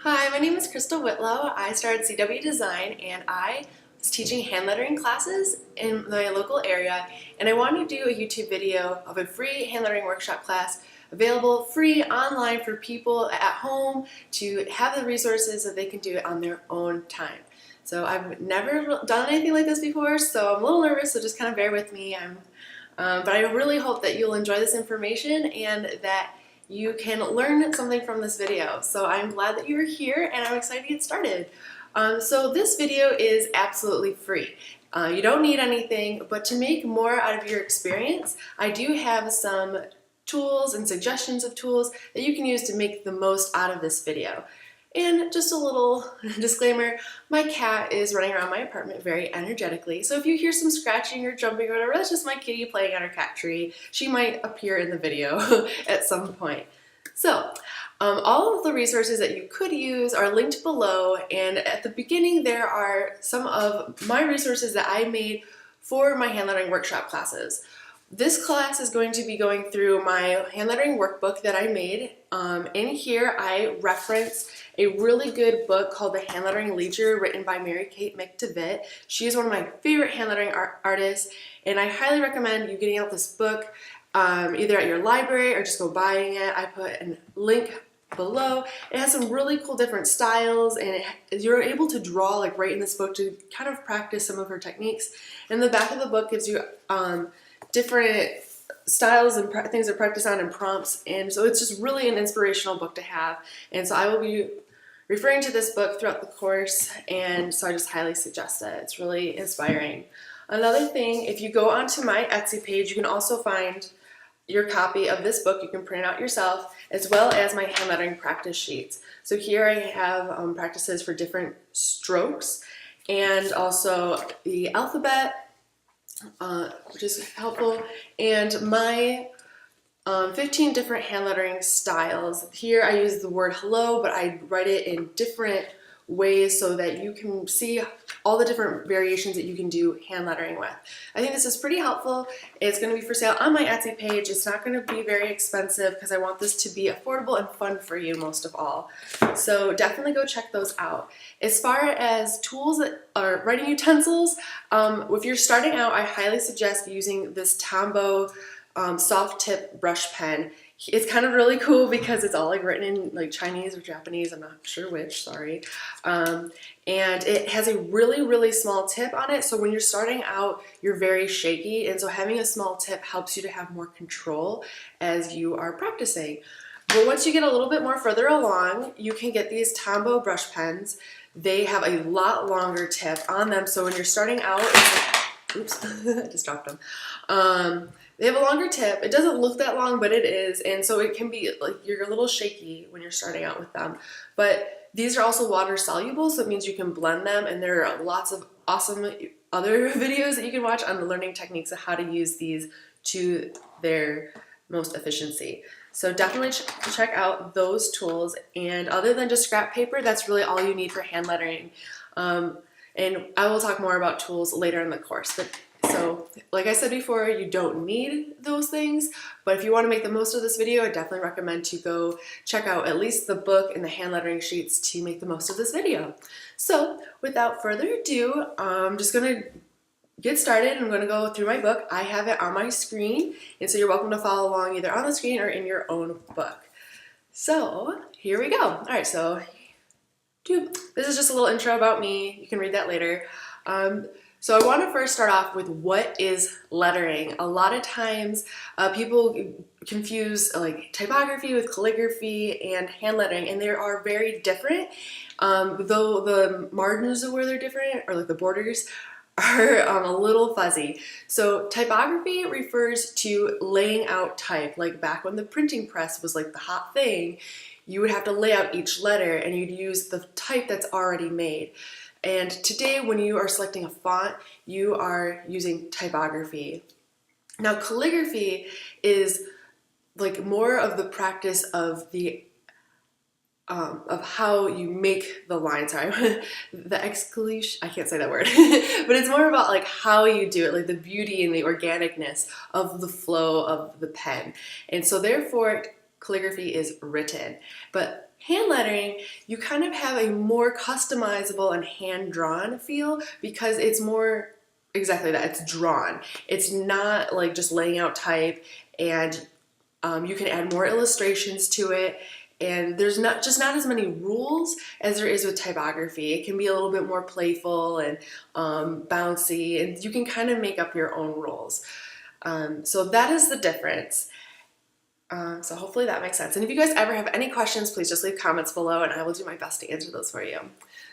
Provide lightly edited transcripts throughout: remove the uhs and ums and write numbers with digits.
Hi, my name is Crystal Whitlow. I started CW Design and I was teaching hand lettering classes in my local area, and I wanted to do a YouTube video of a free hand lettering workshop class available free online for people at home to have the resources that they can do it on their own time. So I've never done anything like this before, so I'm a little nervous, so just kind of bear with me. But I really hope that you'll enjoy this information and that you can learn something from this video. So I'm glad that you're here and I'm excited to get started. So this video is absolutely free. You don't need anything, but to make more out of your experience, I do have some tools and suggestions of tools that you can use to make the most out of this video. And just a little disclaimer, my cat is running around my apartment very energetically, so if you hear some scratching or jumping or whatever, that's just my kitty playing on her cat tree. She might appear in the video at some point. So, all of the resources that you could use are linked below, and at the beginning there are some of my resources that I made for my hand lettering workshop classes. This class is going to be going through my hand lettering workbook that I made. In here I reference a really good book called The Hand Lettering Leader, written by Mary Kate McDevitt. She is one of my favorite hand lettering artists, and I highly recommend you getting out this book either at your library or just go buying it. I put a link below. It has some really cool different styles, and you're able to draw like right in this book to kind of practice some of her techniques. And the back of the book gives you different styles and things to practice on and prompts, and so it's just really an inspirational book to have. And so I will be referring to this book throughout the course, and so I just highly suggest it. It's really inspiring. Another thing, if you go onto my Etsy page, you can also find your copy of this book. You can print it out yourself, as well as my hand lettering practice sheets. So here I have practices for different strokes and also the alphabet, which is helpful, and my 15 different hand lettering styles. Here I use the word hello, but I write it in different ways so that you can see all the different variations that you can do hand lettering with. I think this is pretty helpful. It's going to be for sale on my Etsy page. It's not going to be very expensive because I want this to be affordable and fun for you most of all. So definitely go check those out. As far as tools that are writing utensils, if you're starting out, I highly suggest using this Tombow soft tip brush pen. It's kind of really cool because it's all like written in like Chinese or Japanese, I'm not sure which, sorry. And it has a really small tip on it, so when you're starting out, you're very shaky, and so having a small tip helps you to have more control as you are practicing. But once you get a little bit more further along, you can get these Tombow brush pens. They have a lot longer tip on them, so when you're starting out, it's like, oops, I just dropped them. They have a longer tip. It doesn't look that long, but it is, and so it can be like you're a little shaky when you're starting out with them. But these are also water soluble, so it means you can blend them, and there are lots of awesome other videos that you can watch on the learning techniques of how to use these to their most efficiency. So definitely check out those tools, and other than just scrap paper, that's really all you need for hand lettering. And I will talk more about tools later in the course. So, like I said before, you don't need those things, but if you want to make the most of this video, I definitely recommend to go check out at least the book and the hand lettering sheets to make the most of this video. So, without further ado, I'm just going to get started. I'm going to go through my book. I have it on my screen, and so you're welcome to follow along either on the screen or in your own book. So, here we go. Alright, so this is just a little intro about me. You can read that later. So I want to first start off with what is lettering. A lot of times people confuse like typography with calligraphy and hand lettering, and they are very different. Though the margins of where they're different, or like the borders, are a little fuzzy. So typography refers to laying out type. Like back when the printing press was like the hot thing, you would have to lay out each letter and you'd use the type that's already made. And today, when you are selecting a font, you are using typography. Now, calligraphy is like more of the practice of the of how you make the line. Sorry, the exclusion. I can't say that word, but it's more about like how you do it, like the beauty and the organicness of the flow of the pen. And so, therefore, calligraphy is written. But Hand lettering, you kind of have a more customizable and hand-drawn feel because it's more exactly that, it's drawn. It's not like just laying out type, and you can add more illustrations to it, and there's not as many rules as there is with typography. It can be a little bit more playful and bouncy, and you can kind of make up your own rules. So that is the difference. So hopefully that makes sense. And if you guys ever have any questions, please just leave comments below and I will do my best to answer those for you.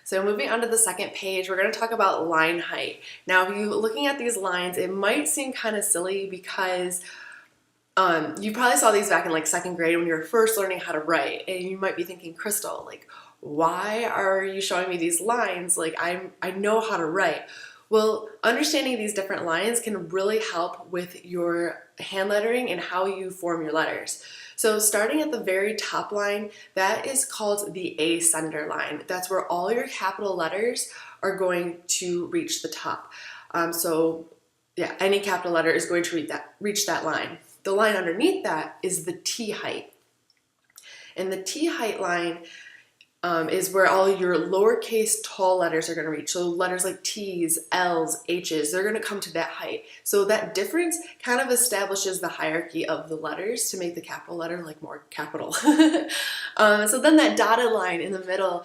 So moving on to the second page, we're going to talk about line height. Now, if you're looking at these lines, it might seem kind of silly because you probably saw these back in like second grade when you were first learning how to write, and you might be thinking, Crystal, like, why are you showing me these lines? Like, I know how to write. Well, understanding these different lines can really help with your hand lettering and how you form your letters. So starting at the very top line, that is called the ascender line. That's where all your capital letters are going to reach the top. So yeah, any capital letter is going to reach that line. The line underneath that is the T height. And the T height line is where all your lowercase tall letters are going to reach. So letters like T's, L's, H's, they're going to come to that height. So that difference kind of establishes the hierarchy of the letters to make the capital letter like more capital. So then that dotted line in the middle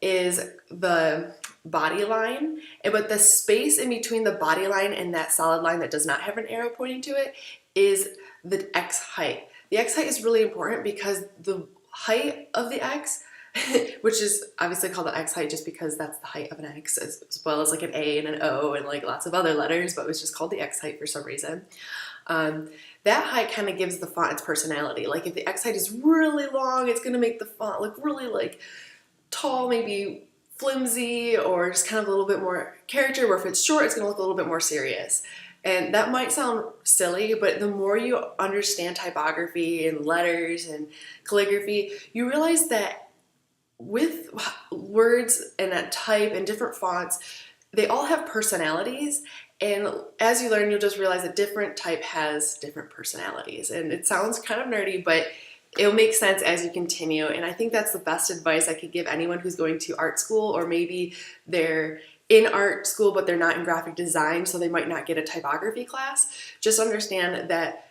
is the body line, but the space in between the body line and that solid line that does not have an arrow pointing to it is the X height. The X height is really important because the height of the X, which is obviously called the X height just because that's the height of an X, as well as like an A and an O and like lots of other letters, but it was just called the X height for some reason. That height kind of gives the font its personality. Like if the X height is really long, it's going to make the font look really like tall, maybe flimsy, or just kind of a little bit more character, or if it's short, it's going to look a little bit more serious. And that might sound silly, but the more you understand typography and letters and calligraphy, you realize that with words and that type and different fonts, they all have personalities. And as you learn, you'll just realize that different type has different personalities. And it sounds kind of nerdy, but it'll make sense as you continue. And I think that's the best advice I could give anyone who's going to art school, or maybe they're in art school but they're not in graphic design, so they might not get a typography class. Just understand that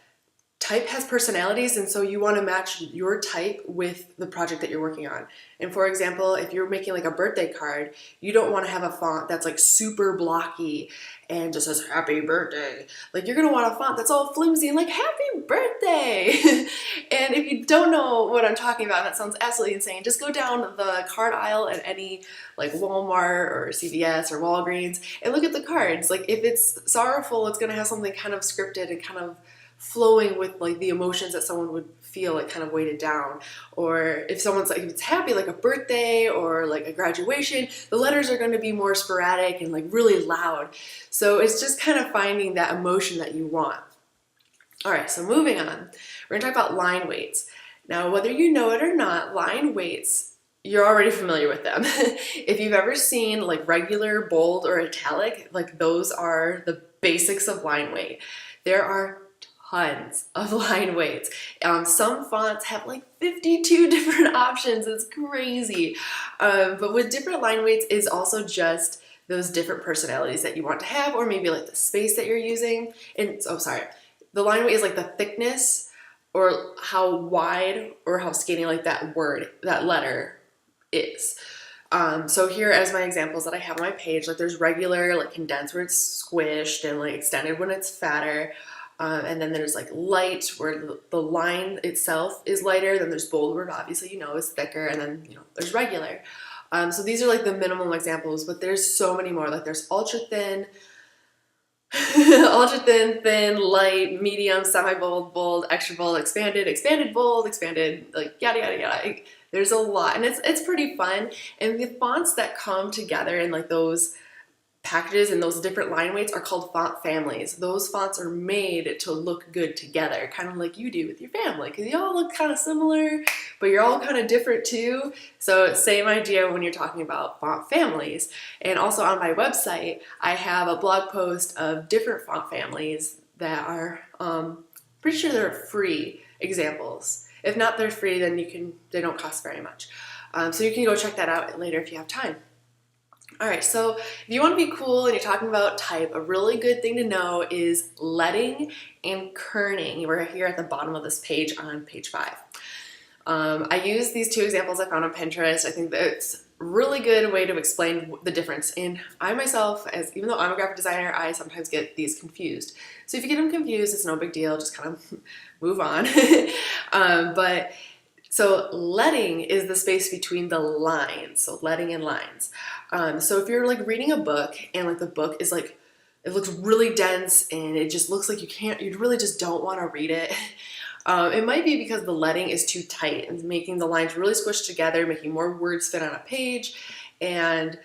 type has personalities, and so you want to match your type with the project that you're working on. And for example, if you're making like a birthday card, you don't want to have a font that's like super blocky and just says happy birthday. Like you're going to want a font that's all flimsy and like happy birthday. And if you don't know what I'm talking about, that sounds absolutely insane, just go down the card aisle at any like Walmart or CVS or Walgreens and look at the cards. Like if it's sorrowful, it's going to have something kind of scripted and kind of flowing with like the emotions that someone would feel like kind of weighted down. Or if someone's like, if it's happy, like a birthday or like a graduation, the letters are going to be more sporadic and like really loud. So it's just kind of finding that emotion that you want. All right, so moving on, we're gonna talk about line weights. Now, whether you know it or not, line weights, you're already familiar with them. If you've ever seen like regular, bold, or italic, like those are the basics of line weight. There are tons of line weights. Some fonts have like 52 different options. It's crazy. But with different line weights is also just those different personalities that you want to have, or maybe like the space that you're using. And the line weight is like the thickness or how wide or how skinny like that word, that letter is. So here as my examples that I have on my page, like there's regular, like condensed where it's squished, and like extended when it's fatter. And then there's like light where the line itself is lighter. Then there's bold where obviously you know is thicker, and then there's regular. So these are like the minimum examples, but there's so many more. Like there's ultra thin, ultra thin, thin, light, medium, semi-bold, bold, extra bold, expanded, expanded bold, expanded, like yada yada yada. There's a lot, and it's pretty fun. And the fonts that come together in like those packages and those different line weights are called font families. Those fonts are made to look good together, kind of like you do with your family, because you all look kind of similar, but you're all kind of different too. So same idea when you're talking about font families. And also on my website, I have a blog post of different font families that are pretty sure they're free examples. If not, they're free, then they don't cost very much. So you can go check that out later if you have time. All right, so if you want to be cool and you're talking about type, a really good thing to know is leading and kerning. We're here at the bottom of this page on page 5. I use these 2 examples I found on Pinterest. I think that it's a really good way to explain the difference. And I myself, even though I'm a graphic designer, I sometimes get these confused. So if you get them confused, it's no big deal. Just kind of move on. So leading is the space between the lines, so leading and lines. So if you're like reading a book and like the book is like, it looks really dense and it just looks like you really just don't want to read it. It might be because the leading is too tight and making the lines really squished together, making more words fit on a page, and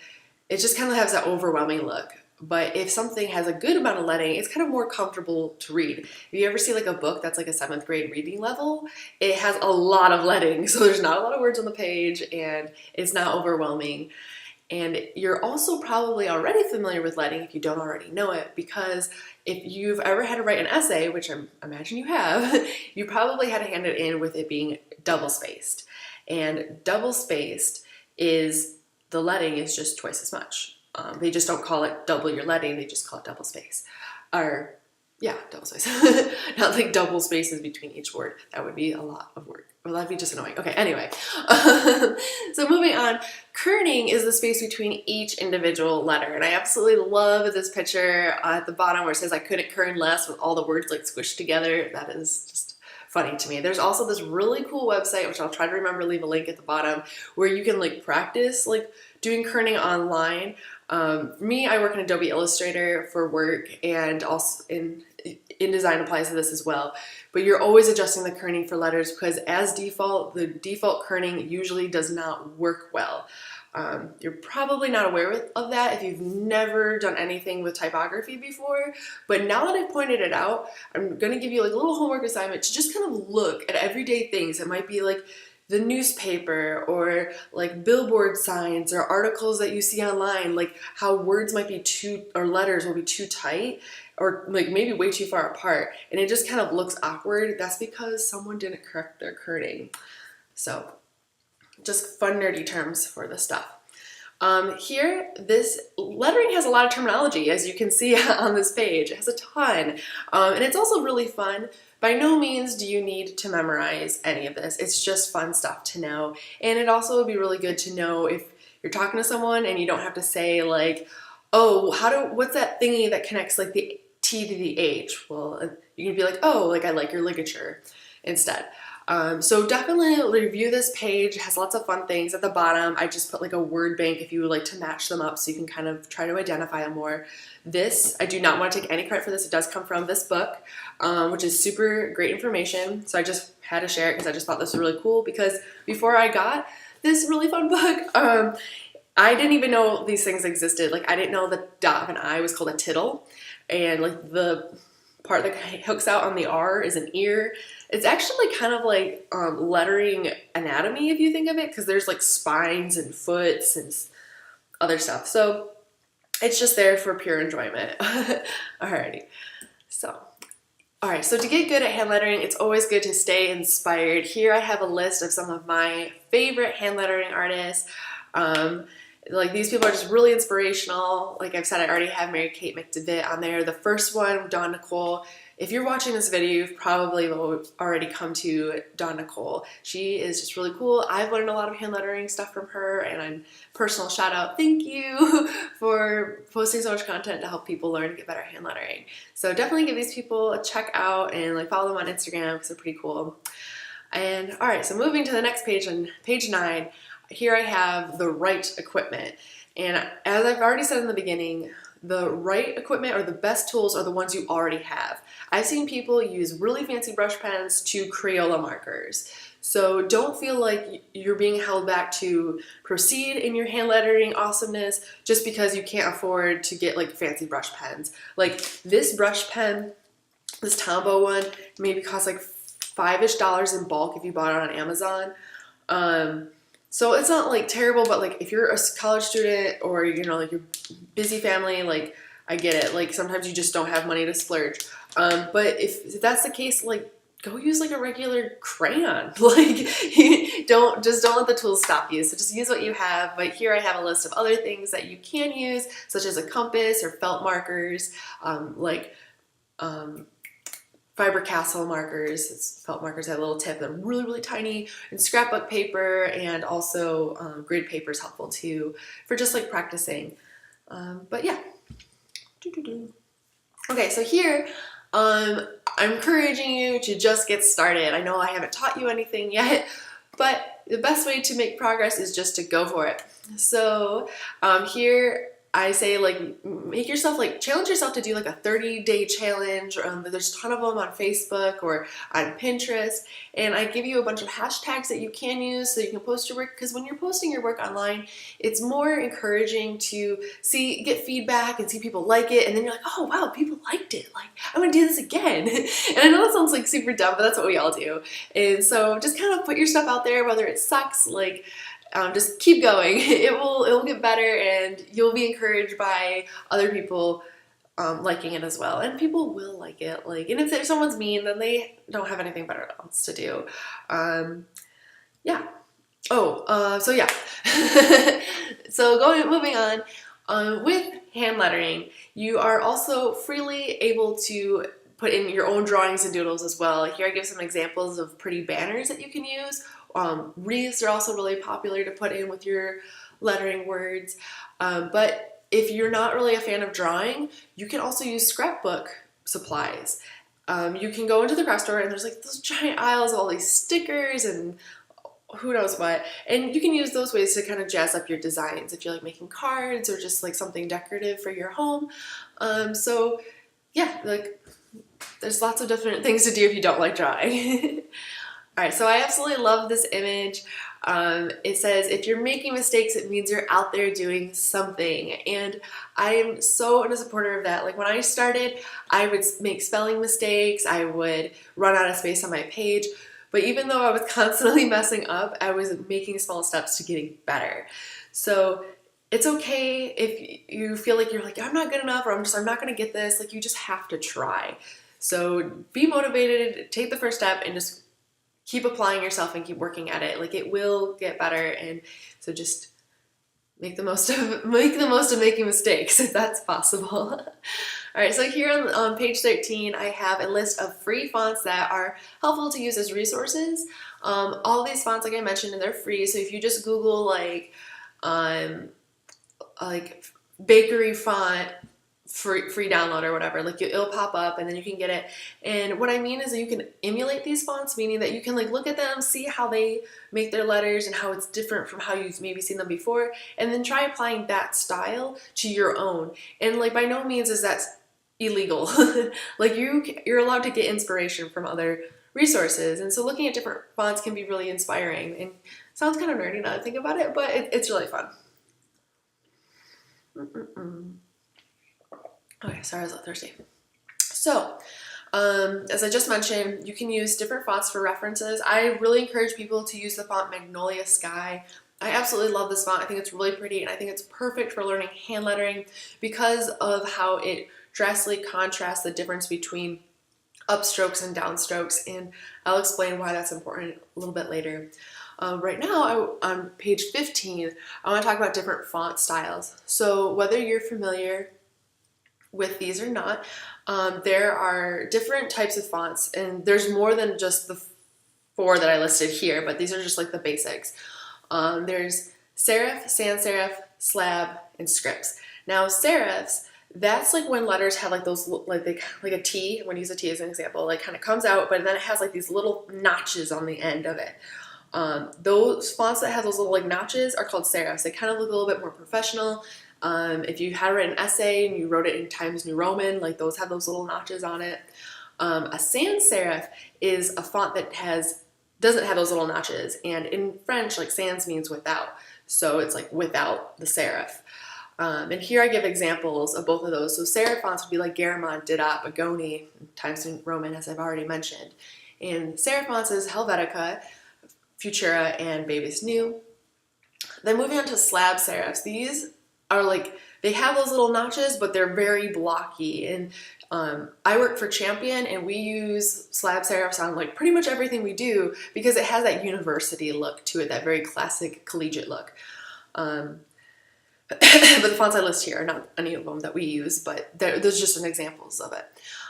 it just kind of has that overwhelming look. But if something has a good amount of leading, it's kind of more comfortable to read. If you ever see like a book that's like a 7th grade reading level, it has a lot of leading, so there's not a lot of words on the page and it's not overwhelming. And you're also probably already familiar with leading if you don't already know it, because if you've ever had to write an essay, which I imagine you have, you probably had to hand it in with it being double-spaced. And double-spaced is, the leading is just twice as much. They just don't call it double your leading, they just call it double space. Or, yeah, double space. Not like double spaces between each word. That would be a lot of work. Well, that'd be just annoying. Okay, anyway. So moving on, kerning is the space between each individual letter. And I absolutely love this picture at the bottom where it says, I couldn't kern less, with all the words like squished together. That is just funny to me. There's also this really cool website, which I'll try to remember, leave a link at the bottom, where you can like practice like doing kerning online. For me, I work in Adobe Illustrator for work, and also InDesign applies to this as well. But you're always adjusting the kerning for letters because as default, the default kerning usually does not work well. You're probably not aware of that if you've never done anything with typography before, but now that I've pointed it out, I'm going to give you like a little homework assignment to just kind of look at everyday things. It might be like the newspaper or like billboard signs or articles that you see online, like how words might be or letters will be too tight or like maybe way too far apart, and it just kind of looks awkward. That's because someone didn't correct their kerning. So just fun nerdy terms for this stuff. Here, this lettering has a lot of terminology, as you can see on this page. It has a ton, and it's also really fun. By no means do you need to memorize any of this. It's just fun stuff to know, and it also would be really good to know if you're talking to someone and you don't have to say like, oh, what's that thingy that connects like the T to the H? Well, you can be like, oh, like I like your ligature instead. So definitely review this page. It has lots of fun things at the bottom. I just put like a word bank if you would like to match them up so you can kind of try to identify them more. This, I do not want to take any credit for this. It does come from this book, which is super great information. So I just had to share it because I just thought this was really cool, because before I got this really fun book, I didn't even know these things existed. Like I didn't know the dot of an I was called a tittle, and like the part that hooks out on the R is an ear. It's actually kind of like lettering anatomy if you think of it, because there's like spines and foots and other stuff. So it's just there for pure enjoyment. Alrighty. Alright, so to get good at hand lettering, it's always good to stay inspired. Here I have a list of some of my favorite hand lettering artists. Like these people are just really inspirational. Like I've said, I already have Mary Kate McDevitt on there. The first one, Dawn Nicole. If you're watching this video, you've probably already come to Dawn Nicole. She is just really cool. I've learned a lot of hand lettering stuff from her, and I'm personal shout out, thank you for posting so much content to help people learn to get better hand lettering. So definitely give these people a check out and like follow them on Instagram because they're pretty cool. And all right, so moving to the next page, on page 9, here I have the right equipment. And as I've already said in the beginning, the right equipment or the best tools are the ones you already have. I've seen people use really fancy brush pens to Crayola markers. So don't feel like you're being held back to proceed in your hand lettering awesomeness just because you can't afford to get like fancy brush pens. Like this brush pen, this Tombow one, maybe costs like $5-ish in bulk if you bought it on Amazon. So it's not like terrible, but like if you're a college student or you know like you're busy family, like I get it. Like sometimes you just don't have money to splurge. But if that's the case, like go use like a regular crayon. Like, don't let the tools stop you. So just use what you have. But here I have a list of other things that you can use, such as a compass or felt markers, Fiber Castle markers. It's felt markers have a little tip that are really, really tiny, and scrapbook paper, and also grid paper is helpful too for just like practicing. But yeah. Okay, so here I'm encouraging you to just get started. I know I haven't taught you anything yet, but the best way to make progress is just to go for it. So here I say, like, make yourself, like, challenge yourself to do like a 30-day challenge. There's a ton of them on Facebook or on Pinterest, and I give you a bunch of hashtags that you can use so you can post your work, because when you're posting your work online, it's more encouraging to get feedback and see people like it, and then you're like, oh wow, people liked it, like, I'm gonna do this again. And I know that sounds like super dumb, but that's what we all do. And so just kind of put your stuff out there, whether it sucks, like, just keep going. It will get better, and you'll be encouraged by other people liking it as well. And people will like it. Like, and if someone's mean, then they don't have anything better else to do. Yeah. So yeah. So moving on. With hand lettering, you are also freely able to put in your own drawings and doodles as well. Here I give some examples of pretty banners that you can use. Wreaths are also really popular to put in with your lettering words. But if you're not really a fan of drawing, you can also use scrapbook supplies. You can go into the craft store, and there's like those giant aisles of all these stickers and who knows what, and you can use those ways to kind of jazz up your designs if you like making cards or just like something decorative for your home. So yeah, like, there's lots of different things to do if you don't like drawing. Alright, so I absolutely love this image. It says, if you're making mistakes, it means you're out there doing something. And I am so a supporter of that. Like, when I started, I would make spelling mistakes, I would run out of space on my page, but even though I was constantly messing up, I was making small steps to getting better. So it's okay if you feel like you're like, I'm not good enough, or I'm not gonna get this. Like, you just have to try. So be motivated, take the first step, and just keep applying yourself and keep working at it. Like, it will get better, and so just make the most of making mistakes if that's possible. All right, so here on page 13, I have a list of free fonts that are helpful to use as resources. All these fonts, like I mentioned, and they're free. So if you just Google like bakery font free download or whatever, like, it'll pop up, and then you can get it. And what I mean is that you can emulate these fonts, meaning that you can like look at them, see how they make their letters and how it's different from how you've maybe seen them before, and then try applying that style to your own. And like, by no means is that illegal. Like, you're allowed to get inspiration from other resources, and so looking at different fonts can be really inspiring. And it sounds kind of nerdy now that I think about it, but it's really fun. Okay, sorry, I was thirsty. So, as I just mentioned, you can use different fonts for references. I really encourage people to use the font Magnolia Sky. I absolutely love this font. I think it's really pretty, and I think it's perfect for learning hand lettering because of how it drastically contrasts the difference between upstrokes and downstrokes, and I'll explain why that's important a little bit later. Right now, on page 15, I want to talk about different font styles. So whether you're familiar with these or not, there are different types of fonts, and there's more than just the 4 that I listed here, but these are just like the basics. There's serif, sans serif, slab, and scripts. Now serifs, that's like when letters have like those, like a T, when you use a T as an example, like kind of comes out, but then it has like these little notches on the end of it. Those fonts that have those little like notches are called serifs. They kind of look a little bit more professional. If you had to write an essay and you wrote it in Times New Roman, like, those have those little notches on it. A sans serif is a font that doesn't have those little notches, and in French, like, sans means without, so it's like without the serif. And here I give examples of both of those. So serif fonts would be like Garamond, Didot, Begoni, Times New Roman, as I've already mentioned. And serif fonts is Helvetica, Futura, and Babus New. Then moving on to slab serifs. These are like they have those little notches, but they're very blocky. And I work for Champion, and we use slab serifs on like pretty much everything we do because it has that university look to it, that very classic collegiate look. But the fonts I list here are not any of them that we use, but there's just some examples of it.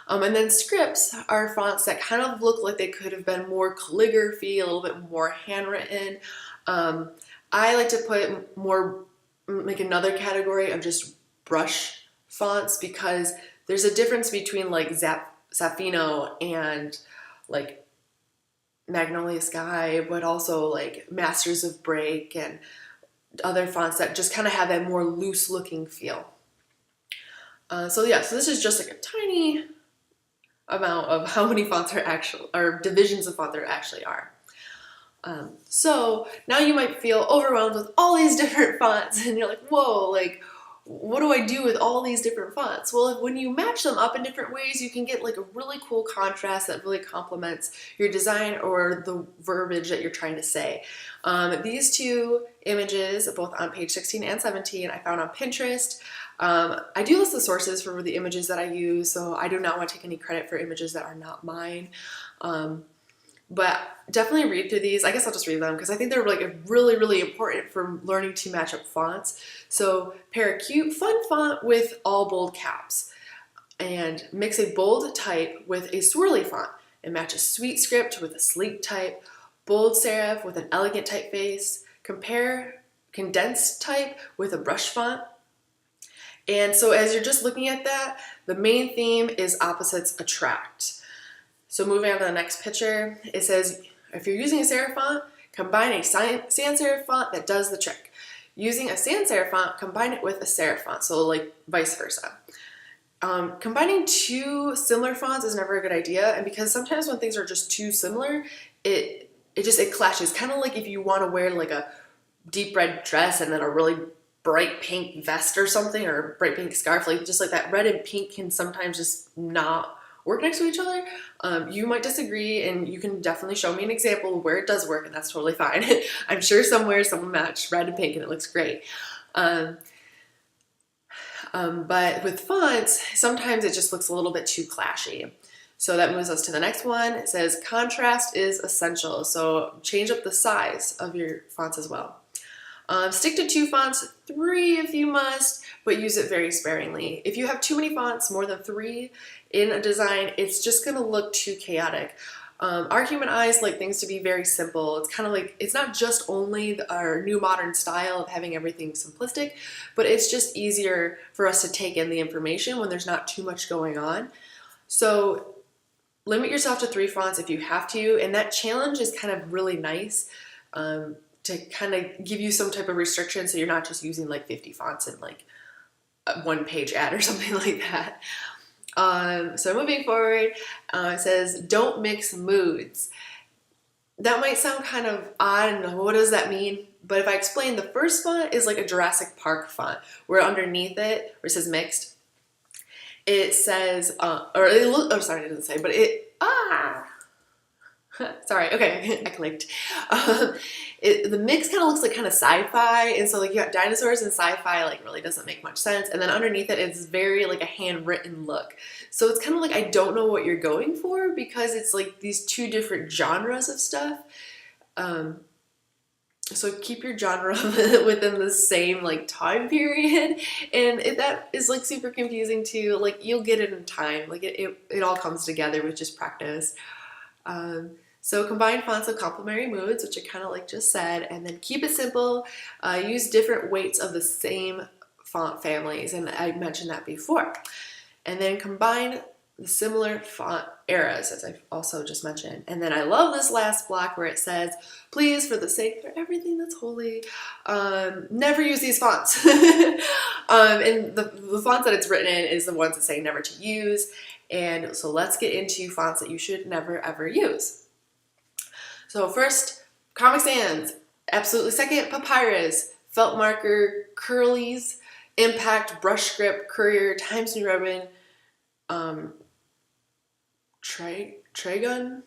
And then scripts are fonts that kind of look like they could have been more calligraphy, a little bit more handwritten. I like to put more, like another category of just brush fonts, because there's a difference between like Zafino and like Magnolia Sky, but also like Masters of Break and other fonts that just kind of have that more loose looking feel. So this is just like a tiny amount of how many fonts are actually, or divisions of font there actually are. So now you might feel overwhelmed with all these different fonts and you're like, whoa, like what do I do with all these different fonts? Well, when you match them up in different ways, you can get like a really cool contrast that really complements your design or the verbiage that you're trying to say. These two images, both on page 16 and 17, I found on Pinterest. I do list the sources for the images that I use, so I do not want to take any credit for images that are not mine. But definitely read through these. I guess I'll just read them because I think they're like really, really important for learning to match up fonts. So pair a cute, fun font with all bold caps, and mix a bold type with a swirly font, and match a sweet script with a sleek type, bold serif with an elegant typeface, compare condensed type with a brush font. And so as you're just looking at that, the main theme is opposites attract. So moving on to the next picture, it says, if you're using a serif font, combine a sans serif font that does the trick. Using a sans serif font, combine it with a serif font, so like vice versa. Combining two similar fonts is never a good idea, and because sometimes when things are just too similar, it clashes. Kind of like if you want to wear like a deep red dress and then a really bright pink vest or something, or a bright pink scarf, like just like that red and pink can sometimes just not work next to each other. You might disagree, and you can definitely show me an example where it does work, and that's totally fine. I'm sure somewhere someone matched red and pink and it looks great. But with fonts, sometimes it just looks a little bit too clashy. So that moves us to the next one. It says contrast is essential. So change up the size of your fonts as well. Stick to 2 fonts, 3 if you must, but use it very sparingly. If you have too many fonts, more than 3 in a design, it's just gonna look too chaotic. Our human eyes like things to be very simple. It's kind of like, it's not just only our new modern style of having everything simplistic, but it's just easier for us to take in the information when there's not too much going on. So limit yourself to 3 fonts if you have to, and that challenge is kind of really nice. To kind of give you some type of restriction, so you're not just using like 50 fonts in like a 1-page ad or something like that. So moving forward, it says don't mix moods. That might sound kind of odd, and what does that mean? But if I explain, the first font is like a Jurassic Park font, where underneath it, where it says mixed, it says, sorry, it doesn't say, but sorry, okay, I clicked. The mix kind of looks like kind of sci-fi, and so like you got dinosaurs and sci-fi, like really doesn't make much sense. And then underneath it, it's very like a handwritten look. So it's kind of like I don't know what you're going for, because it's like these 2 different genres of stuff. So keep your genre within the same like time period, and if that is like super confusing too, like you'll get it in time. Like it all comes together with just practice. So combine fonts of complementary moods, which I kind of like just said, and then keep it simple. Use different weights of the same font families, and I mentioned that before. And then combine the similar font eras, as I've also just mentioned. And then I love this last block where it says, please, for the sake of everything that's holy, never use these fonts. And the fonts that it's written in is the ones that say never to use. And so let's get into fonts that you should never ever use. So first, Comic Sans. Absolutely second, Papyrus, Felt Marker, Curlies, Impact, Brush Script, Courier, Times New Roman, Trigun,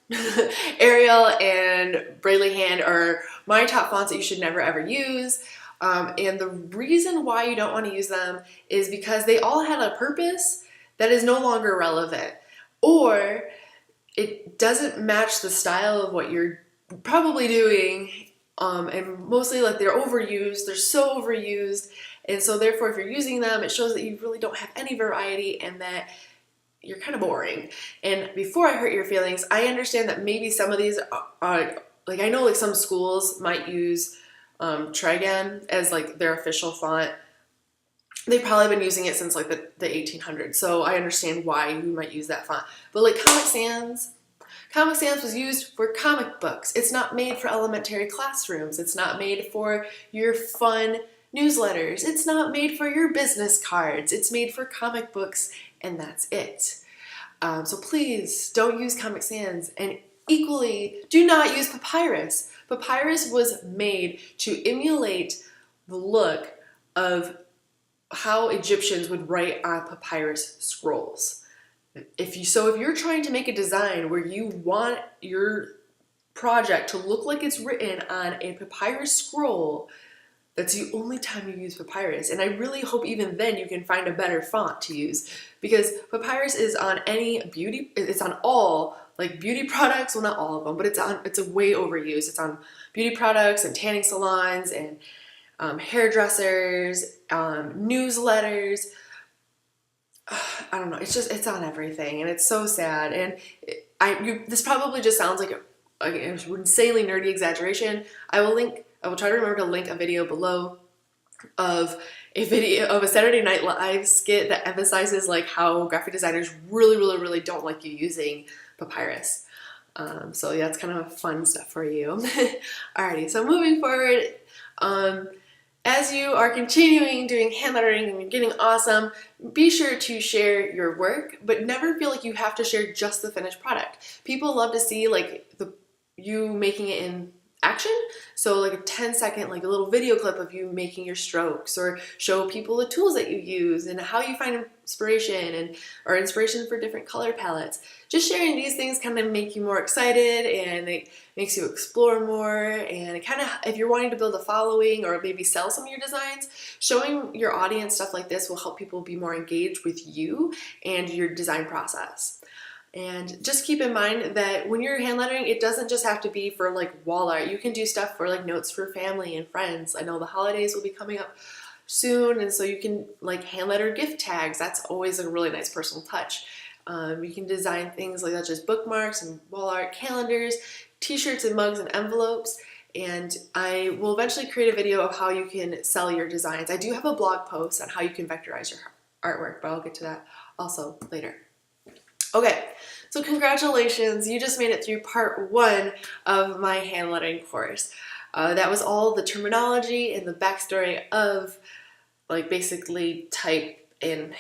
Arial, and Braille Hand are my top fonts that you should never ever use. And the reason why you don't want to use them is because they all had a purpose that is no longer relevant, or it doesn't match the style of what you're probably doing, and mostly like they're overused, they're so overused, and so therefore if you're using them, it shows that you really don't have any variety and that you're kind of boring. And before I hurt your feelings, I understand that maybe some of these are, like I know like some schools might use Trigan as like their official font. They've probably been using it since like the 1800s, so I understand why you might use that font. But like Comic Sans was used for comic books. It's not made for elementary classrooms. It's not made for your fun newsletters. It's not made for your business cards. It's made for comic books, and that's it. So please don't use Comic Sans, and equally, do not use papyrus. Papyrus was made to emulate the look of how Egyptians would write on papyrus scrolls. If you're trying to make a design where you want your project to look like it's written on a papyrus scroll, that's the only time you use papyrus. And I really hope even then you can find a better font to use, because papyrus is on it's on all like beauty products, well not all of them, but it's a way overused. It's on beauty products and tanning salons and hairdressers, newsletters. I don't know. It's on everything, and it's so sad. And this probably just sounds like an insanely nerdy exaggeration. I will try to remember to link a video below of a Saturday Night Live skit that emphasizes like how graphic designers really don't like you using papyrus. So yeah, it's kind of fun stuff for you. Alrighty, so moving forward, as you are continuing doing hand lettering and you're getting awesome, be sure to share your work, but never feel like you have to share just the finished product. People love to see like you making it in action. So like a 10-second, like a little video clip of you making your strokes, or show people the tools that you use and how you find inspiration or inspiration for different color palettes. Just sharing these things kind of make you more excited, and it makes you explore more. And it kind of, if you're wanting to build a following or maybe sell some of your designs, showing your audience stuff like this will help people be more engaged with you and your design process. And just keep in mind that when you're hand lettering, it doesn't just have to be for like wall art. You can do stuff for like notes for family and friends. I know the holidays will be coming up soon, and so you can like hand letter gift tags. That's always a really nice personal touch. You can design things like that, just bookmarks and wall art, calendars, t-shirts and mugs and envelopes. And I will eventually create a video of how you can sell your designs. I do have a blog post on how you can vectorize your artwork, but I'll get to that also later. Okay, so congratulations, you just made it through part 1 of my hand lettering course. That was all the terminology and the backstory of like basically type and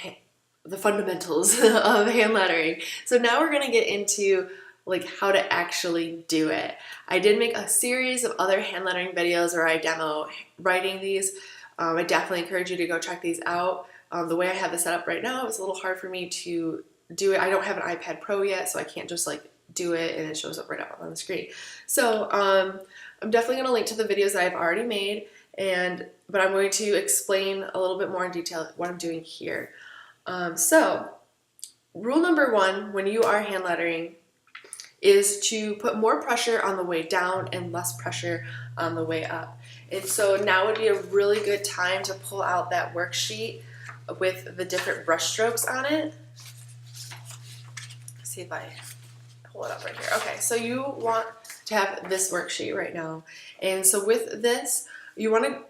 the fundamentals of hand lettering. So now we're gonna get into like how to actually do it. I did make a series of other hand lettering videos where I demo writing these. I definitely encourage you to go check these out. The way I have this set up right now, it's a little hard for me to do it. I don't have an iPad Pro yet, so I can't just like do it and it shows up right up on the screen. So I'm definitely going to link to the videos that I've already made, but I'm going to explain a little bit more in detail what I'm doing here. So rule number 1 when you are hand lettering is to put more pressure on the way down and less pressure on the way up. And so now would be a really good time to pull out that worksheet with the different brush strokes on it. See if I pull it up right here. Okay, so you want to have this worksheet right now. And so with this,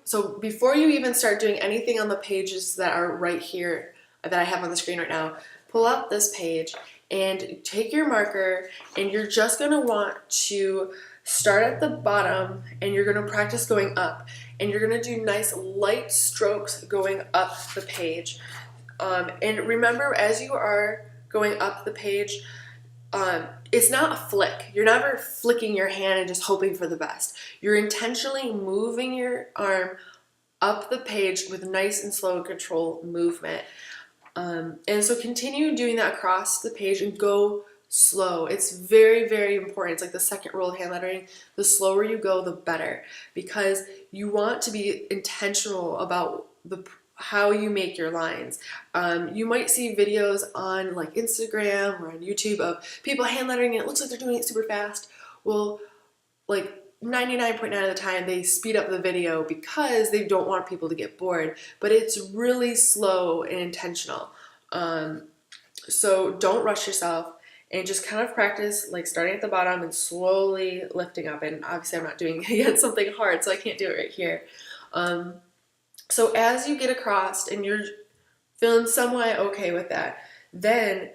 so before you even start doing anything on the pages that are right here that I have on the screen right now, pull out this page and take your marker, and you're just gonna want to start at the bottom, and you're gonna practice going up, and you're gonna do nice light strokes going up the page. And remember, as you are going up the page, it's not a flick. You're never flicking your hand and just hoping for the best. You're intentionally moving your arm up the page with nice and slow control movement. And so continue doing that across the page and go slow. It's very, very important. It's like the second rule of hand lettering. The slower you go, the better, because you want to be intentional about how you make your lines. You might see videos on like Instagram or on YouTube of people hand lettering and it looks like they're doing it super fast. Well, like 99.9% of the time they speed up the video because they don't want people to get bored, but it's really slow and intentional. So don't rush yourself and just kind of practice like starting at the bottom and slowly lifting up. And obviously I'm not doing yet something hard, so I can't do it right here. So as you get across and you're feeling somewhat okay with that, then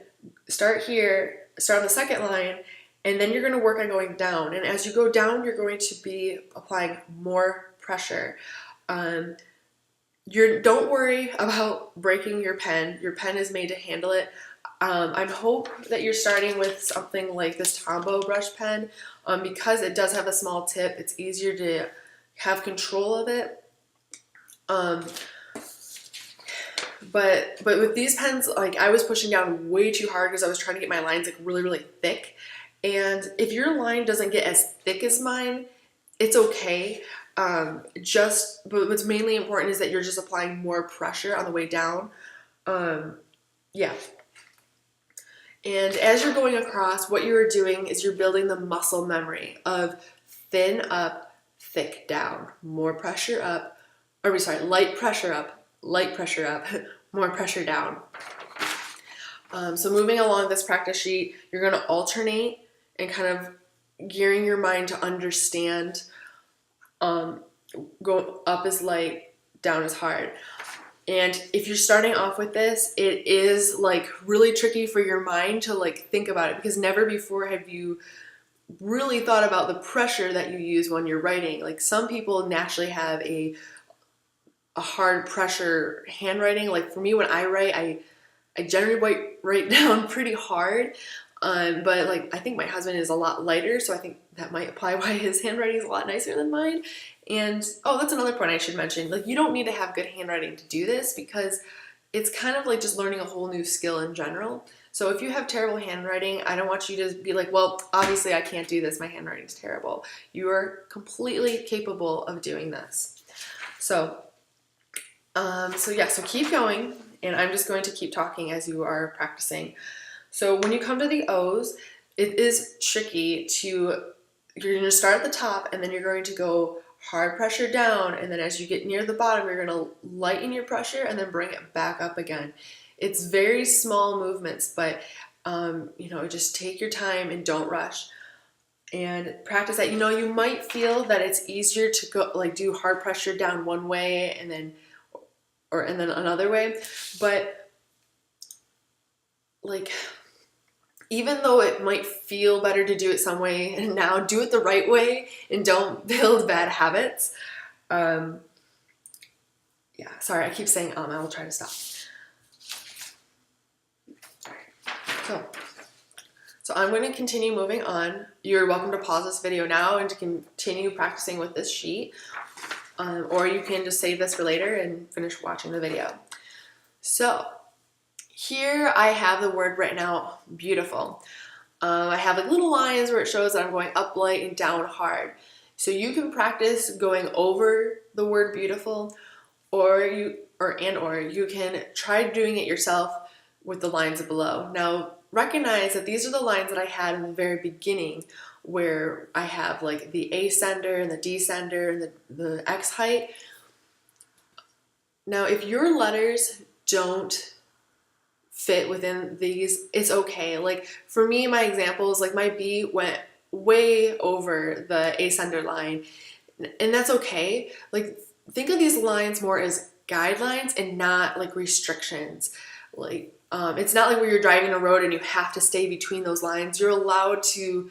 start here, start on the second line, and then you're going to work on going down. And as you go down, you're going to be applying more pressure. Don't worry about breaking your pen. Your pen is made to handle it. I hope that you're starting with something like this Tombow brush pen, because it does have a small tip. It's easier to have control of it. But with these pens, like I was pushing down way too hard because I was trying to get my lines like really, really thick. And if your line doesn't get as thick as mine, it's okay. But what's mainly important is that you're just applying more pressure on the way down. Yeah. And as you're going across, what you're doing is you're building the muscle memory of thin up, thick down, more pressure up, light pressure up, more pressure down. So moving along this practice sheet, you're going to alternate and kind of gearing your mind to understand, go up is light, down is hard. And if you're starting off with this, it is like really tricky for your mind to like think about it, because never before have you really thought about the pressure that you use when you're writing. Like some people naturally have a hard pressure handwriting. Like for me, when I write, I generally write down pretty hard. But like I think my husband is a lot lighter, so I think that might apply why his handwriting is a lot nicer than mine. And oh, that's another point I should mention. Like you don't need to have good handwriting to do this, because it's kind of like just learning a whole new skill in general. So if you have terrible handwriting, I don't want you to be like, well, obviously I can't do this, my handwriting's terrible. You are completely capable of doing this. So keep going, and I'm just going to keep talking as you are practicing. So when you come to the O's, it is tricky you're going to start at the top, and then you're going to go hard pressure down, and then as you get near the bottom, you're going to lighten your pressure and then bring it back up again. It's very small movements, but just take your time and don't rush. And practice that. You might feel that it's easier to go like do hard pressure down one way and then another way, but like even though it might feel better to do it some way and now, do it the right way and don't build bad habits. Sorry, I keep saying I will try to stop. So I'm going to continue moving on. You're welcome to pause this video now and to continue practicing with this sheet. Or you can just save this for later and finish watching the video. So here I have the word written out beautiful. I have like little lines where it shows that I'm going up light and down hard. So you can practice going over the word beautiful, or you can try doing it yourself with the lines below. Now recognize that these are the lines that I had in the very beginning, where I have like the ascender and the descender and the X height. Now if your letters don't fit within these, it's okay. Like for me, my examples, like my B went way over the ascender line, and that's okay. Like think of these lines more as guidelines and not like restrictions. Like it's not like where you're driving a road and you have to stay between those lines. You're allowed to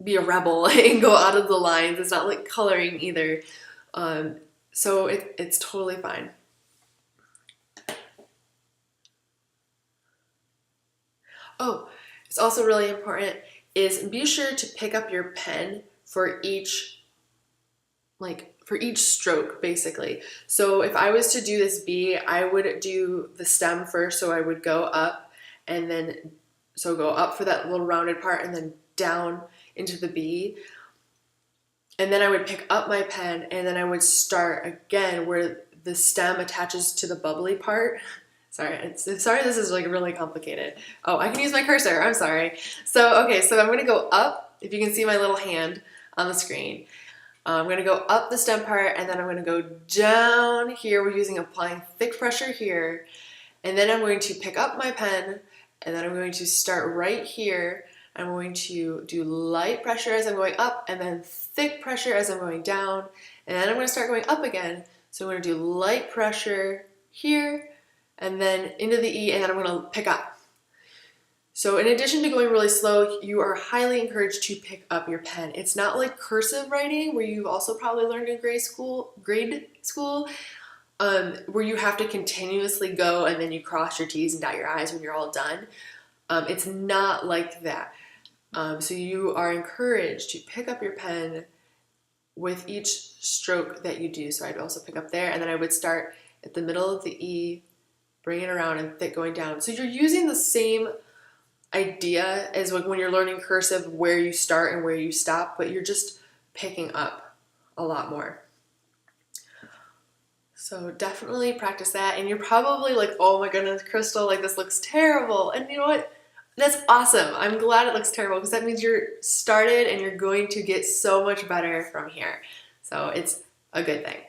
be a rebel and go out of the lines. It's not like coloring either. So it's totally fine. Oh, it's also really important is be sure to pick up your pen for each stroke, basically. So if I was to do this B, I would do the stem first, so I would go up and then So go up for that little rounded part and then down into the B. And then I would pick up my pen and then I would start again where the stem attaches to the bubbly part. Sorry, sorry this is like really complicated. Oh, I can use my cursor, I'm sorry. So, okay, so I'm gonna go up, if you can see my little hand on the screen. I'm gonna go up the stem part and then I'm gonna go down here. We're applying thick pressure here. And then I'm going to pick up my pen and then I'm going to start right here. I'm going to do light pressure as I'm going up and then thick pressure as I'm going down. And then I'm going to start going up again. So I'm going to do light pressure here and then into the E and then I'm going to pick up. So in addition to going really slow, you are highly encouraged to pick up your pen. It's not like cursive writing where you've also probably learned in grade school, where you have to continuously go and then you cross your T's and dot your I's when you're all done. It's not like that. So you are encouraged to pick up your pen with each stroke that you do. So I'd also pick up there and then I would start at the middle of the E, bring it around and thick going down. So you're using the same idea as like when you're learning cursive, where you start and where you stop, but you're just picking up a lot more. So definitely practice that. And you're probably like, oh my goodness, Crystal, like this looks terrible. And you know what? That's awesome. I'm glad it looks terrible because that means you're started and you're going to get so much better from here. So it's a good thing.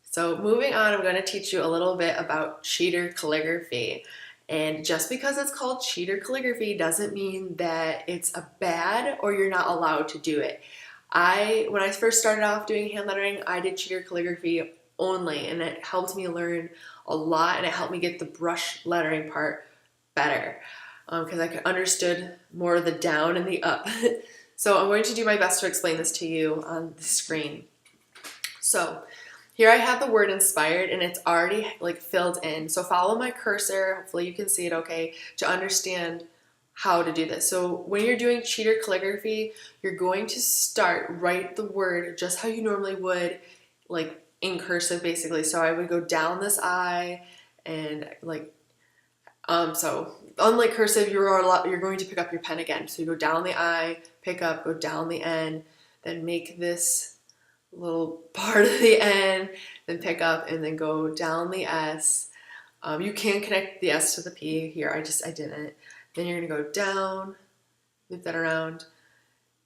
So moving on, I'm going to teach you a little bit about cheater calligraphy. And just because it's called cheater calligraphy doesn't mean that it's a bad or you're not allowed to do it. When I first started off doing hand lettering, I did cheater calligraphy only, and it helped me learn a lot and it helped me get the brush lettering part better. Because I understood more of the down and the up. So I'm going to do my best to explain this to you on the screen. So here I have the word inspired and it's already like filled in. So follow my cursor, hopefully you can see it okay, to understand how to do this. So when you're doing cheater calligraphy, you're going to write the word just how you normally would, like in cursive basically. So I would go down this I and like, so unlike cursive, you're going to pick up your pen again. So you go down the I, pick up, go down the N, then make this little part of the N, then pick up, and then go down the S. You can connect the S to the P here. I didn't. Then you're gonna go down, loop that around.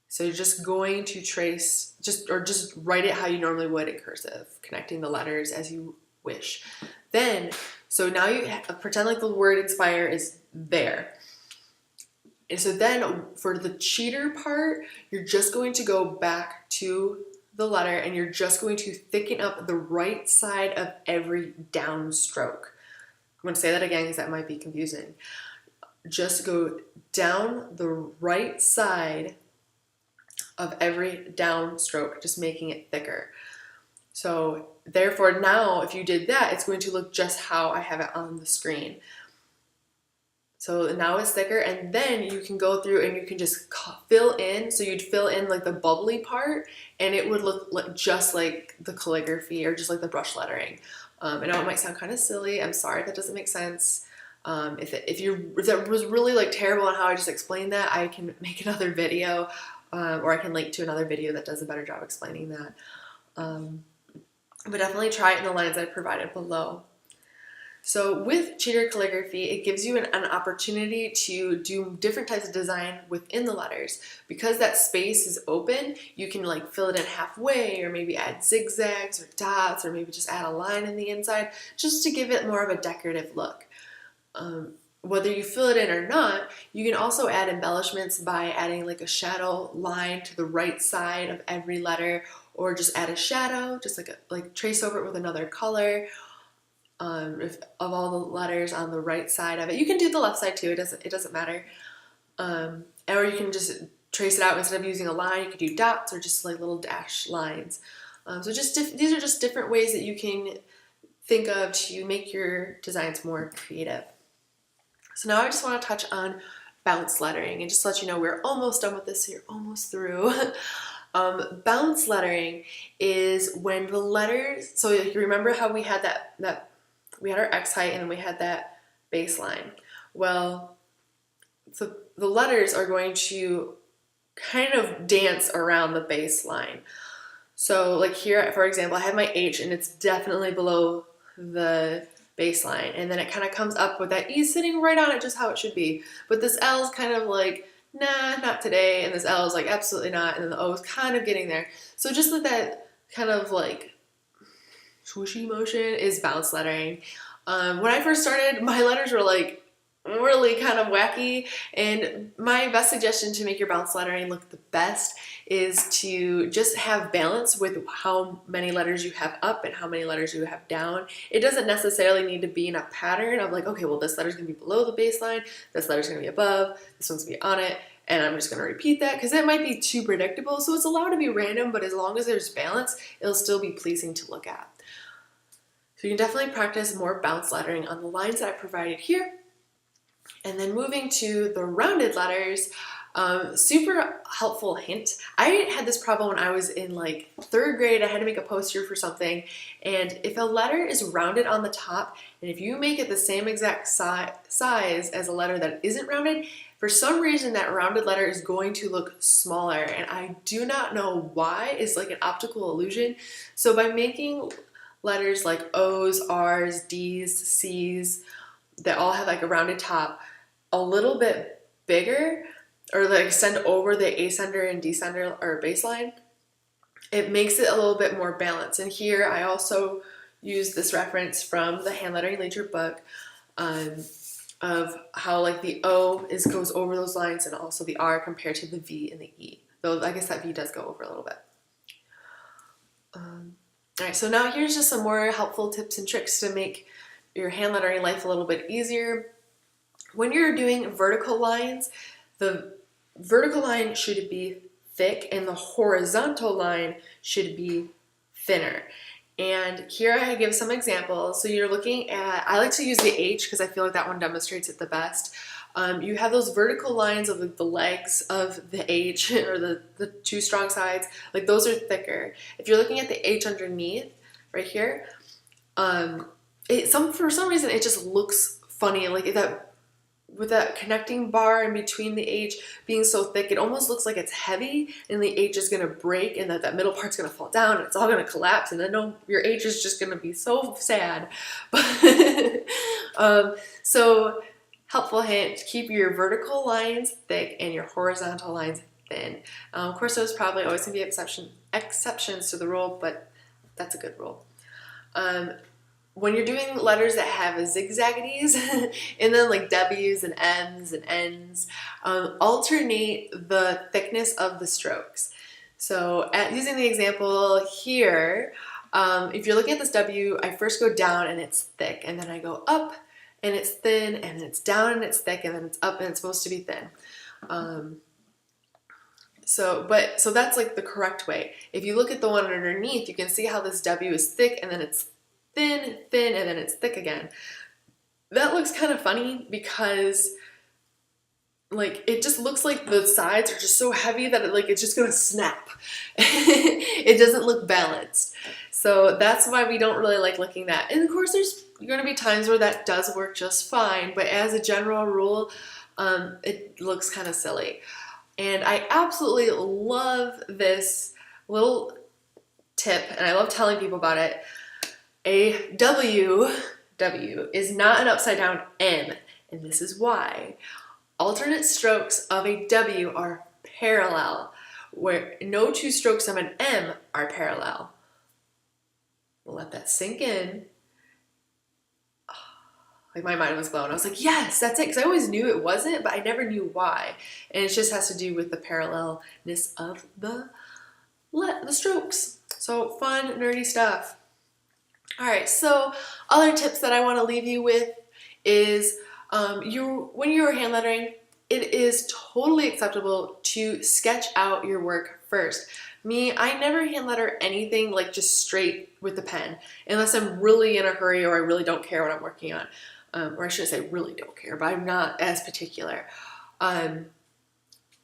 So you're just going to trace, just write it how you normally would in cursive, connecting the letters as you wish. Then, so now you pretend like the word inspire is there. And so then for the cheater part, you're just going to go back to the letter and you're just going to thicken up the right side of every downstroke. I'm going to say that again because that might be confusing. Just go down the right side of every downstroke, just making it thicker. So therefore now if you did that, it's going to look just how I have it on the screen. So now it's thicker and then you can go through and you can just fill in. So you'd fill in like the bubbly part and it would look just like the calligraphy or just like the brush lettering. I know it might sound kind of silly. I'm sorry if that doesn't make sense. If that was really like terrible on how I just explained that, I can make another video or I can link to another video that does a better job explaining that. But definitely try it in the lines I provided below. So with cheater calligraphy, it gives you an opportunity to do different types of design within the letters. Because that space is open, you can like fill it in halfway or maybe add zigzags or dots or maybe just add a line in the inside just to give it more of a decorative look. Whether you fill it in or not, you can also add embellishments by adding like a shadow line to the right side of every letter or just add a shadow, just like trace over it with another color. Of all the letters on the right side of it. You can do the left side too, it doesn't matter. Or you can just trace it out instead of using a line, you could do dots or just like little dash lines. So these are just different ways that you can think of to make your designs more creative. So now I just want to touch on bounce lettering and just let you know we're almost done with this, so you're almost through. Bounce lettering is when the letters, so you remember how we had we had our X height and then we had that baseline. Well, so the letters are going to kind of dance around the baseline. So like here, for example, I have my H and it's definitely below the baseline, and then it kind of comes up with that E sitting right on it, just how it should be. But this L is kind of like, nah, not today, and this L is like, absolutely not, and then the O is kind of getting there. So just with that kind of like swooshy motion is bounce lettering. When I first started, my letters were like really kind of wacky, and my best suggestion to make your bounce lettering look the best is to just have balance with how many letters you have up and how many letters you have down. It doesn't necessarily need to be in a pattern of like, okay, well, this letter's gonna be below the baseline, this letter's gonna be above, this one's gonna be on it, and I'm just gonna repeat that because it might be too predictable. So it's allowed to be random, but as long as there's balance, it'll still be pleasing to look at. So you can definitely practice more bounce lettering on the lines that I provided here. And then moving to the rounded letters, super helpful hint. I had this problem when I was in like 3rd grade. I had to make a poster for something, and if a letter is rounded on the top, and if you make it the same exact size as a letter that isn't rounded, for some reason that rounded letter is going to look smaller, and I do not know why. It's like an optical illusion. So by making letters like O's, R's, D's, C's, that all have like a rounded top, a little bit bigger, or like extend over the ascender and descender or baseline, it makes it a little bit more balanced. And here I also use this reference from the Hand Lettering Leader book of how like the O goes over those lines, and also the R compared to the V and the E. Though I guess that V does go over a little bit. All right, so now here's just some more helpful tips and tricks to make your hand lettering life a little bit easier. When you're doing vertical lines, the vertical line should be thick and the horizontal line should be thinner. And here I give some examples. So you're looking at, I like to use the H because I feel like that one demonstrates it the best. You have those vertical lines of the legs of the H, or the 2 strong sides, like those are thicker. If you're looking at the H underneath, right here, for some reason it just looks funny, like that with that connecting bar in between the H being so thick, it almost looks like it's heavy and the H is gonna break, and that middle part's gonna fall down and it's all gonna collapse, and then your H is just gonna be so sad. So helpful hint, keep your vertical lines thick and your horizontal lines thin. Of course, there's probably always gonna be exceptions to the rule, but that's a good rule. When you're doing letters that have zigzaggities and then like W's and M's and N's, alternate the thickness of the strokes. So using the example here, if you're looking at this W, I first go down and it's thick, and then I go up and it's thin, and then it's down and it's thick, and then it's up and it's supposed to be thin. So that's like the correct way. If you look at the one underneath, you can see how this W is thick and then it's thin, and then it's thick again. That looks kind of funny because like it just looks like the sides are just so heavy that it's just gonna snap. It doesn't look balanced. So that's why we don't really like looking at that. And of course there's gonna be times where that does work just fine, but as a general rule, it looks kind of silly. And I absolutely love this little tip, and I love telling people about it. A W is not an upside down M, and this is why. Alternate strokes of a W are parallel, where no 2 strokes of an M are parallel. We'll let that sink in. Like my mind was blown. I was like, yes, that's it. Because I always knew it wasn't, but I never knew why. And it just has to do with the parallelness of the strokes. So fun, nerdy stuff. All right, so other tips that I want to leave you with is when you're hand lettering, it is totally acceptable to sketch out your work first. I never hand letter anything like just straight with the pen unless I'm really in a hurry or I really don't care what I'm working on. Or I shouldn't say really don't care, but I'm not as particular.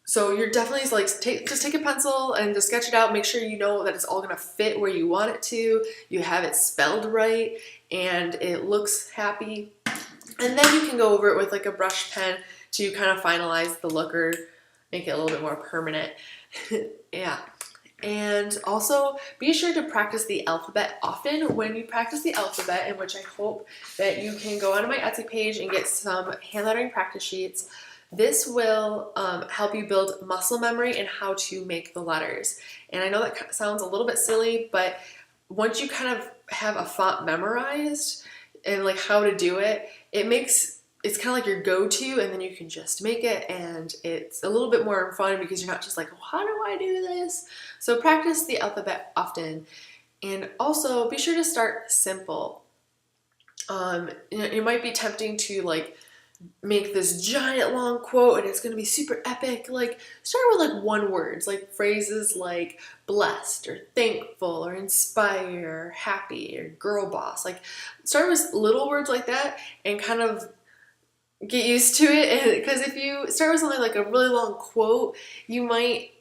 So you're definitely like, just take a pencil and just sketch it out. Make sure you know that it's all gonna fit where you want it to. You have it spelled right and it looks happy. And then you can go over it with like a brush pen to kind of finalize the look or make it a little bit more permanent. Yeah. And also be sure to practice the alphabet often. When you practice the alphabet, in which I hope that you can go onto my Etsy page and get some hand lettering practice sheets, this will help you build muscle memory and how to make the letters. And I know that sounds a little bit silly, but once you kind of have a font memorized and like how to do it, it's kind of like your go-to, and then you can just make it, and it's a little bit more fun because you're not just like, well, how do I do this? So practice the alphabet often, and also be sure to start simple. It might be tempting to like make this giant long quote and it's going to be super epic. Like start with like one words, like phrases like blessed or thankful or inspire or happy or girl boss. Like start with little words like that and kind of get used to it, because if you start with something like a really long quote, you might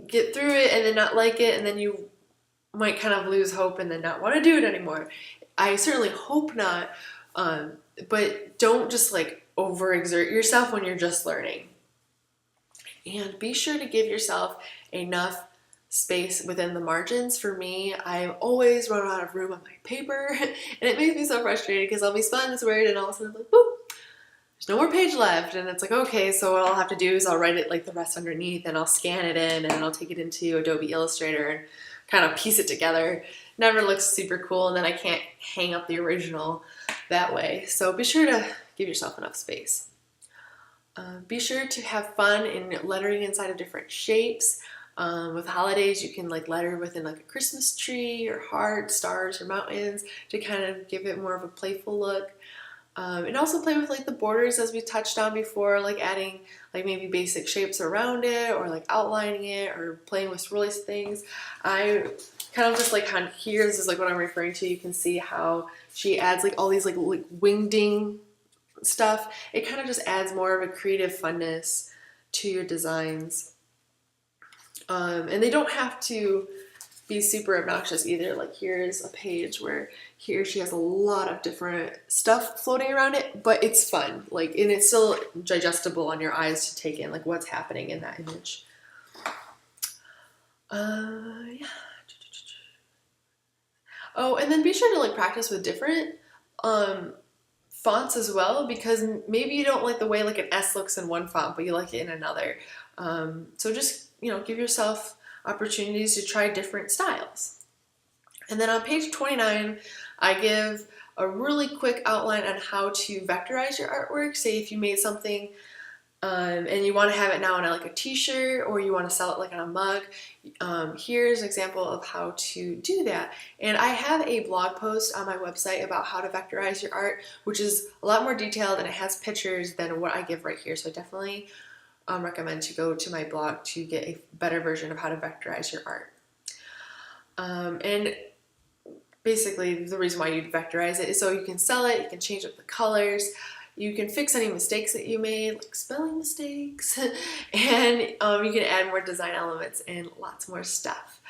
get through it and then not like it, and then you might kind of lose hope and then not want to do it anymore. I certainly hope not, but don't just like overexert yourself when you're just learning. And be sure to give yourself enough space within the margins. For me, I always run out of room on my paper, and it makes me so frustrated because I'll be spelling this word and all of a sudden I'm like, boop, there's no more page left, and it's like, okay, so what I'll have to do is I'll write it like the rest underneath, and I'll scan it in, and I'll take it into Adobe Illustrator and kind of piece it together. Never looks super cool, and then I can't hang up the original that way. So be sure to give yourself enough space. Be sure to have fun in lettering inside of different shapes. With holidays, you can like letter within like a Christmas tree or hearts, stars, or mountains to kind of give it more of a playful look. And also play with like the borders, as we touched on before, like adding like maybe basic shapes around it, or like outlining it, or playing with swirly things. I kind of just like here, this is like what I'm referring to. You can see how she adds like all these like wingding stuff. It kind of just adds more of a creative funness to your designs. And they don't have to be super obnoxious either. Like here's a page where here she has a lot of different stuff floating around it, but it's fun, like, and it's still digestible on your eyes to take in like what's happening in that image. Yeah. Oh, and then be sure to like practice with different fonts as well, because maybe you don't like the way like an S looks in one font, but you like it in another. So just, give yourself opportunities to try different styles. And then on page 29, I give a really quick outline on how to vectorize your artwork. Say if you made something and you want to have it now on like a t-shirt, or you want to sell it like on a mug, here's an example of how to do that. And I have a blog post on my website about how to vectorize your art, which is a lot more detailed and it has pictures than what I give right here. So I definitely recommend to go to my blog to get a better version of how to vectorize your art. And basically the reason why you vectorize it is so you can sell it, you can change up the colors, you can fix any mistakes that you made, like spelling mistakes, and you can add more design elements and lots more stuff.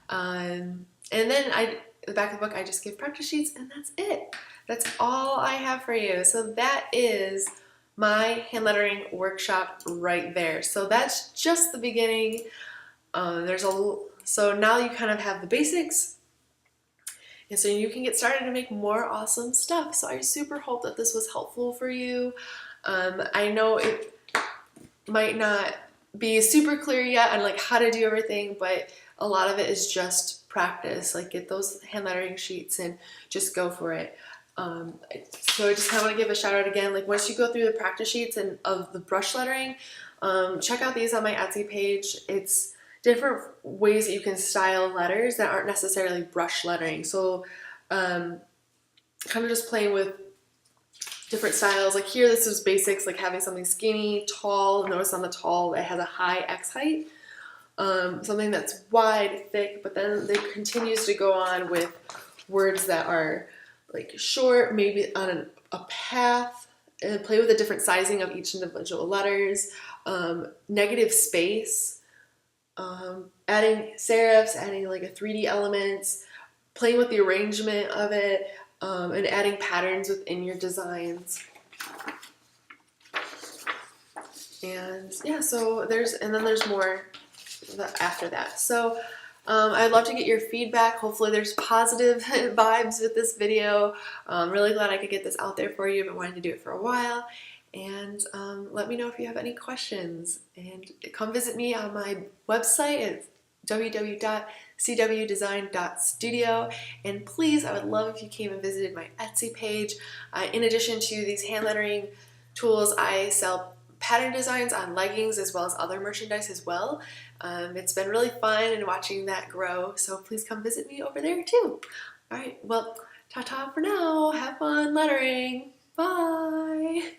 And then the back of the book, I just give practice sheets, and that's it. That's all I have for you. So that is my hand lettering workshop right there. So that's just the beginning. So now you kind of have the basics, and so you can get started to make more awesome stuff. So I super hope that this was helpful for you. I know it might not be super clear yet on like how to do everything, but a lot of it is just practice. Like get those hand lettering sheets and just go for it. So I just kind of want to give a shout out again. Like once you go through the practice sheets and of the brush lettering, check out these on my Etsy page. It's different ways that you can style letters that aren't necessarily brush lettering. So kind of just playing with different styles. Like here, this is basics, like having something skinny, tall. Notice on the tall, it has a high X height. Something that's wide, thick, but then it continues to go on with words that are like short, maybe on a path, and play with the different sizing of each individual letters, negative space, adding serifs, adding like a 3D elements, playing with the arrangement of it, and adding patterns within your designs. And yeah, so then there's more after that. So I'd love to get your feedback. Hopefully there's positive vibes with this video. I'm really glad I could get this out there for you. I've been wanting to do it for a while. And let me know if you have any questions. And come visit me on my website at www.cwdesign.studio. And please, I would love if you came and visited my Etsy page. In addition to these hand lettering tools, I sell pattern designs on leggings as well as other merchandise as well. It's been really fun and watching that grow, so please come visit me over there too. All right, well, ta-ta for now. Have fun lettering. Bye.